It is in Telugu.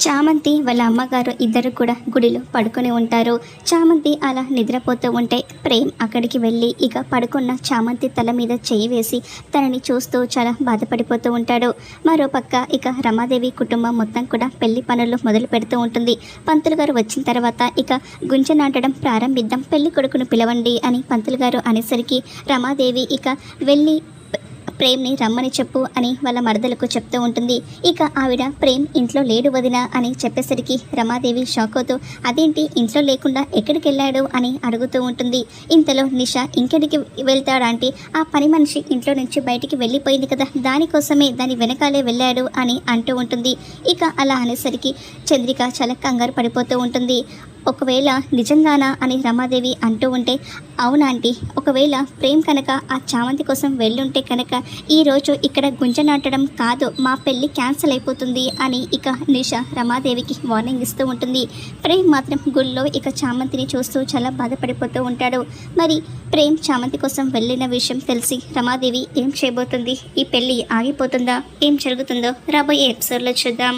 చామంతి వాళ్ళ అమ్మగారు ఇద్దరు కూడా గుడిలో పడుకొని ఉంటారు. చామంతి అలా నిద్రపోతూ ఉంటే ప్రేమ్ అక్కడికి వెళ్ళి ఇక పడుకున్న చామంతి తల మీద చెయ్యి వేసి తనని చూస్తూ చాలా బాధపడిపోతూ ఉంటాడు. మరోపక్క ఇక రమాదేవి కుటుంబం మొత్తం కూడా పెళ్లి పనులు మొదలు పెడుతూ ఉంటుంది. పంతులు గారు వచ్చిన తర్వాత ఇక గుంజ నాటడం ప్రారంభిద్దాం, పెళ్లి కొడుకును పిలవండి అని పంతులు గారు అనేసరికి రమాదేవి ఇక వెళ్ళి ప్రేమ్ని రమ్మని చెప్పు అని వాళ్ళ మరదలకు చెప్తూ ఉంటుంది. ఇక ఆవిడ ప్రేమ్ ఇంట్లో లేడు వదినా అని చెప్పేసరికి రమాదేవి షాక్ అవుతూ అదేంటి ఇంట్లో లేకుండా ఎక్కడికి వెళ్ళాడు అని అడుగుతూ ఉంటుంది. ఇంతలో నిషా ఇంకెడికి వెళ్తాడంటే ఆ పని మనిషి ఇంట్లో నుంచి బయటికి వెళ్ళిపోయింది కదా, దానికోసమే దాని వెనకాలే వెళ్ళాడు అని అంటూ ఉంటుంది. ఇక అలా అనేసరికి చంద్రిక చాలా కంగారు పడిపోతూ ఉంటుంది. ఒకవేళ నిజంగానా అని రమాదేవి అంటూ ఉంటే అవునాంటీ, ఒకవేళ ప్రేమ్ కనుక ఆ చామంతి కోసం వెళ్ళుంటే కనుక ఈరోజు ఇక్కడ గుంజ నాటడం కాదు, మా పెళ్ళి క్యాన్సిల్ అయిపోతుంది అని ఇక నిషా రమాదేవికి వార్నింగ్ ఇస్తూ ఉంటుంది. ప్రేమ్ మాత్రం గుళ్ళో ఇక చామంతిని చూస్తూ చాలా బాధపడిపోతూ ఉంటాడు. మరి ప్రేమ్ చామంతి కోసం వెళ్ళిన విషయం తెలిసి రమాదేవి ఏం చేయబోతుంది? ఈ పెళ్ళి ఆగిపోతుందా? ఏం జరుగుతుందో రాబోయే ఎపిసోడ్లో చూద్దాం.